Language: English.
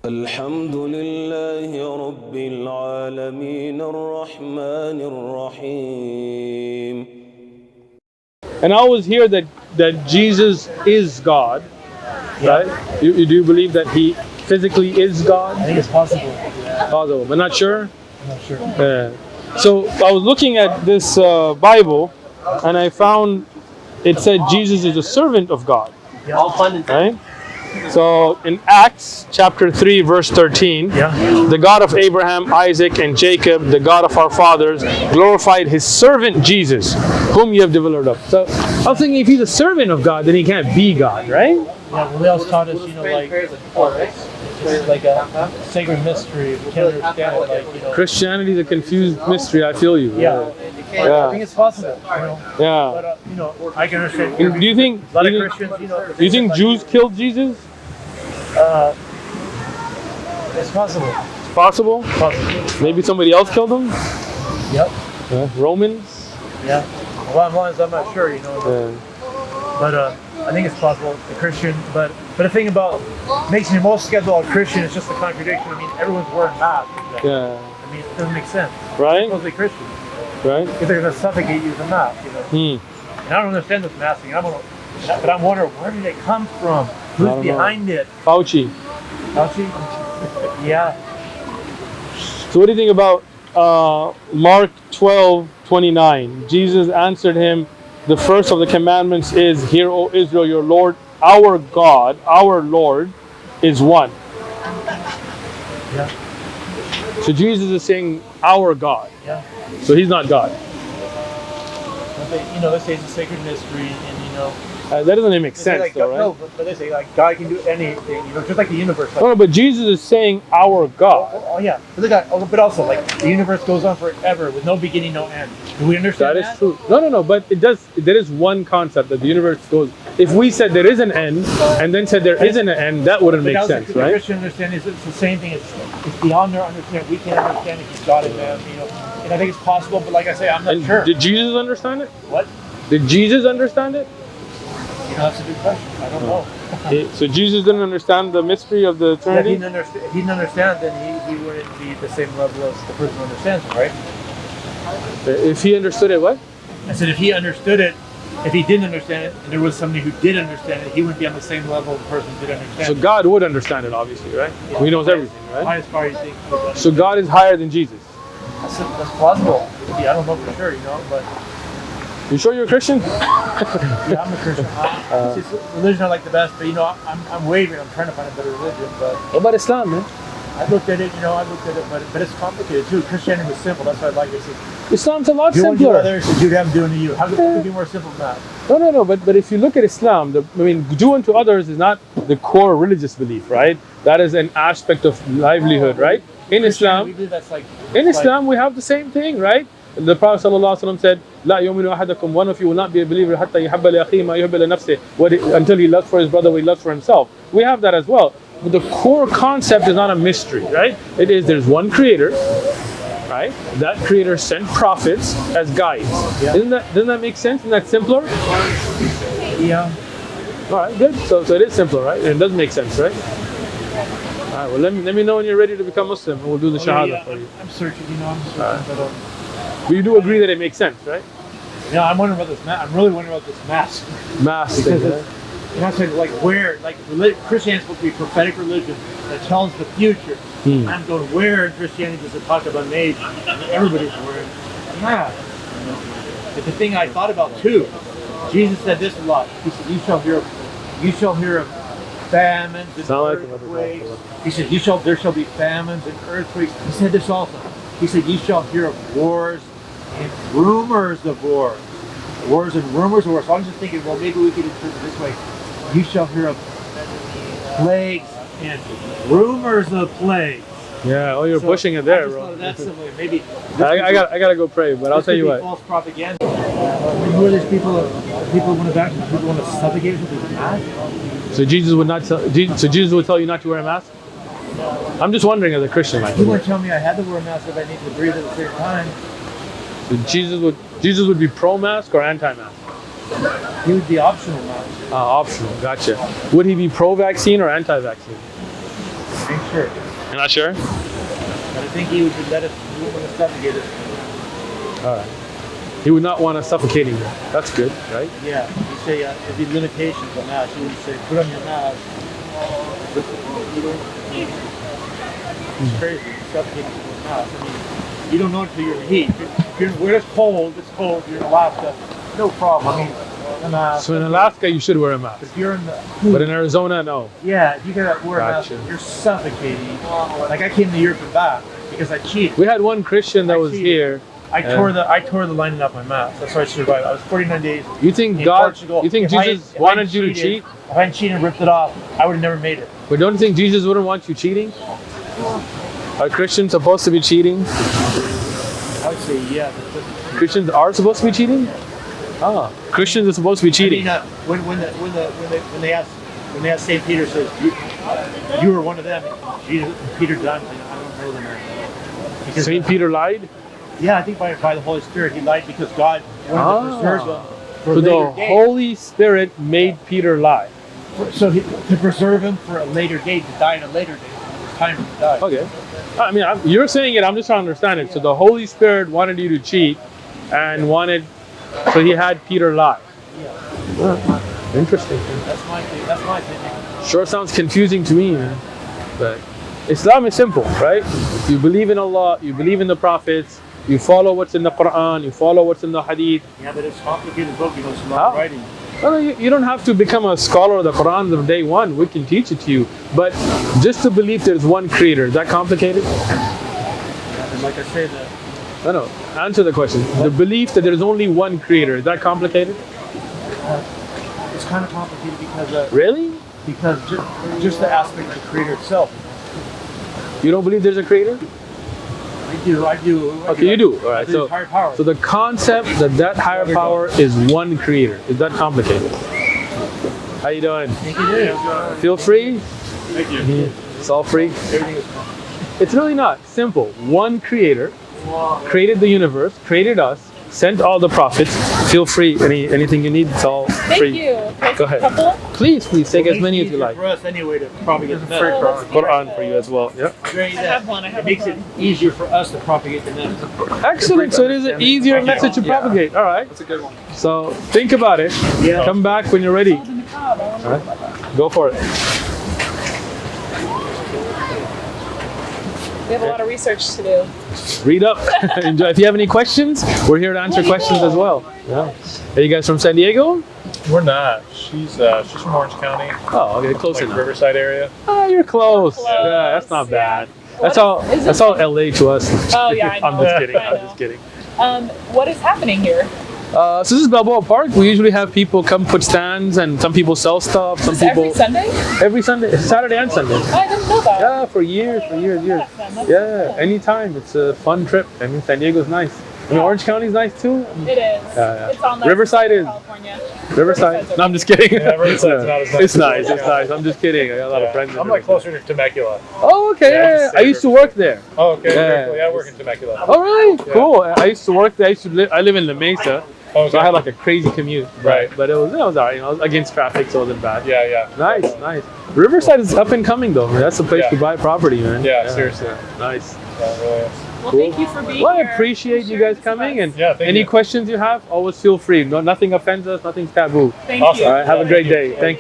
الحمد لله رب العالمين الرحمن الرحيم. And I always hear that Jesus is God, right? Do you believe that he physically is God? I think it's possible. Possible, but not sure? I'm not sure. So I was looking at this Bible, and I found it said Jesus is a servant of God, right? So in Acts chapter 3 verse 13, the God of Abraham, Isaac, and Jacob, the God of our fathers, glorified his servant Jesus, whom you have delivered up. So I was thinking, if he's a servant of God, then he can't be God, right? Yeah, well, they always taught us, it's like a sacred mystery. If you can't understand it, Christianity is a confused mystery. I feel you. I think it's possible. Yeah. But I can understand. Do you think? A lot of Christians, Do you think Jews killed Jesus? It's possible. It's possible. Possible. Maybe somebody else killed him. Yep. Romans. Yeah. Well, I'm not sure. But I think it's possible. The Christian, but the thing about makes me most skeptical of Christian is just the contradiction. I mean, everyone's wearing masks. Yeah. I mean, it doesn't make sense. Right. Supposedly Christian. Right. If they're going to suffocate you with a mask, And I don't understand this masking. But I'm wondering, where did it come from? Who's behind it? Fauci. Fauci? Yeah. So what do you think about Mark 12:29? Jesus answered him, the first of the commandments is, Hear, O Israel, your Lord, our God, our Lord, is one. Yeah. So Jesus is saying, our God. Yeah. So he's not God. They say it's a sacred mystery, and that doesn't make sense, though, right? No, but they say God can do anything, just like the universe. No, but Jesus is saying our God. Oh yeah, but also the universe goes on forever with no beginning, no end. Do we understand that? That is true. No, but it does. There is one concept that the universe goes. If we said there is an end and then said there isn't an end, that wouldn't make sense, right? The Christian understanding is it's the same thing. It's beyond their understanding. We can't understand it. He's God and man, And I think it's possible, but like I say, I'm not sure. Did Jesus understand it? What? Did Jesus understand it? That's a good question. I don't know. So Jesus didn't understand the mystery of the Trinity? If he didn't understand, then he wouldn't be at the same level as the person who understands it, right? If he understood it, what? I said if he understood it, if he didn't understand it, and there was somebody who did understand it, he wouldn't be on the same level as the person who did understand it. So God would understand it, obviously, right? Yeah. He knows everything, right? Highest power you think. So God is higher than Jesus? That's plausible. I don't know for sure, but... You sure you're a Christian? Yeah, I'm a Christian. Religion I like the best, but I'm wavering. I'm trying to find a better religion. But what about Islam, man? I looked at it, but it's complicated too. Christianity was simple. That's why I like it. Islam's a lot simpler. Do others as you'd have them doing to you. How could it be more simple than that? No. But if you look at Islam, do unto others is not the core religious belief, right? That is an aspect of livelihood, right? In Islam, we have the same thing, right? The Prophet ﷺ said, "La yu'minu ahadukum, one of you will not be a believer hatta yuhibba li akhihi ma yuhibbu li nafsihi," until he loves for his brother what he loves for himself. We have that as well. But the core concept is not a mystery, right? It is there's one creator, right? That creator sent prophets as guides. Yeah. Doesn't that make sense? Isn't that simpler? Yeah. All right, good. So it is simpler, right? And it does make sense, right? All right. Well, let me know when you're ready to become Muslim, and we'll do the Shahada for you. I'm searching. I'm searching. But you do agree that it makes sense, right? Yeah, I'm wondering about this. I'm really wondering about this mask. Mask thing, Christianity is supposed to be a prophetic religion that tells the future. I'm going, where in Christianity does it talk about an age? Everybody's wearing a mask. It's the thing I thought about too. Jesus said this a lot. He said, "You shall hear of famines and earthquakes." He said, there shall be famines and earthquakes. He said this also. He said, "You shall hear of wars and rumors of wars." Wars and rumors of wars. So I'm just thinking, well, maybe we could interpret it this way. You shall hear of plagues and rumors of plagues. Yeah, you're pushing it there, bro. That's maybe. I gotta go pray, but I'll tell you what. False propaganda. Who are these people? People want to suffocate with a mask. So Jesus would tell you not to wear a mask? I'm just wondering as a Christian. He wouldn't tell me I had to wear a mask if I needed to breathe at the same time. So Jesus would be pro-mask or anti-mask? He would be optional mask. Optional, gotcha. Would he be pro-vaccine or anti-vaccine? I ain't sure. You're not sure? But I think he would let us, he would want to suffocate us. All right. He would not want us suffocating you. That's good, right? Yeah, he'd say there'd be limitations on that. He would say, put on your mask. But you don't, it's crazy, suffocating with a mask. I mean, you don't know until you're in the heat. If you're where it's cold, you're in Alaska, no problem. I mean, a mask. So in Alaska, you should wear a mask. If you're in the But in Arizona, no. yeah, if you gotta wear a mask, Gotcha. you're suffocating. Like I came to Europe and back because I cheated. We had one Christian that was cheated. here. I tore the lining off my mask. That's why I survived. I was 49 days. You think in God? Portugal. You think If I Jesus had wanted you to cheat? If I hadn't cheated and ripped it off, I would have never made it. But don't you think Jesus wouldn't want you cheating? Are Christians supposed to be cheating? I would say yeah. Christians are supposed to be cheating? Ah, Christians are supposed to be cheating. I mean, when they asked Saint Peter says you were one of them, Peter done. I don't know them. Because Saint Peter lied? yeah, I think by the Holy Spirit he lied because God wanted to preserve him for a So the later date. Holy Spirit made Peter lie. So to preserve him for a later date, to die in a later date. It was time for him to die. Okay. I mean, you're saying it, I'm just trying to understand it. So the Holy Spirit wanted you to cheat and so he had Peter lie. Yeah. Interesting. That's my opinion. Sure sounds confusing to me, man. But Islam is simple, right? You believe in Allah, you believe in the prophets, you follow what's in the Quran, you follow what's in the Hadith. Yeah, but it's a complicated book, it's a lot How? of writing. Well, you don't have to become a scholar of the Quran from day one. We can teach it to you. But just to believe there's one creator, is that complicated? Yeah, and like I say, No. Answer the question. The belief that there's only one creator, is that complicated? it's kind of complicated because Really? just the aspect of the creator itself. You don't believe there's a creator? I do. Okay, you do. All right. There's higher power. So the concept that higher power is one creator, is that complicated? How you doing? Thank you. Feel free? Thank you. It's all free? Everything is fine. It's really not. Simple. One creator created the universe, created us, sent all the prophets. Feel free. Anything you need, it's all Thank free. you. Can I Go take a ahead. couple? Please take as many as you Easier like. for us anyway to propagate the Free message. Quran for you as well. Yep. I have one. It makes it easier for us to propagate the message. Excellent. So it is an easier message to propagate. All right. That's a good one. So think about it. Yeah. Come back when you're ready. In the car, I All right. Go for it. We have a lot of research to do. Read up. Enjoy. If you have any questions, we're here to answer questions as well. Yeah. Are you guys from San Diego? We're not. She's from Orange County, Oh, okay, close like enough. Riverside area. Oh, you're close. Close, Yeah, that's not bad. What That's all LA to us. Oh, yeah, I know. I'm just kidding. I I'm know. just kidding. What is happening here? So this is Balboa Park. We usually have people come put stands, and some people sell stuff. Some Is this people every Sunday? every Sunday, Saturday and Sunday. I didn't know that. Yeah, for years. That's Yeah, cool. anytime. It's a fun trip. I mean, San Diego's nice. I mean, Orange County's nice too. It is. Yeah. It's on the Riverside is. California. Riverside. No, I'm just kidding. Yeah, Riverside's not as nice. It's nice. Yeah. It's nice. I'm just kidding. I got a lot of friends. in I'm like Riverside. closer to Temecula. Oh, okay. Yeah, Yeah, just I used to work there. Oh, okay. Yeah. Very cool. Yeah, I work in Temecula. All right, cool. I used to work there. I live in La Mesa, Okay. so I had like a crazy commute. Right. But it was alright. You know, against traffic, so it wasn't bad. Yeah. Nice. Riverside is up and coming though. That's the place Yeah. to buy property, man. Yeah, seriously. Nice. Yeah, it really is. Well, Cool. thank you for being Well, I here. appreciate you guys coming, and Yeah, thank any you. questions you have, always feel free. No, nothing offends us. Nothing's taboo. Thank Awesome. you. All right. Have a great day. Thank you.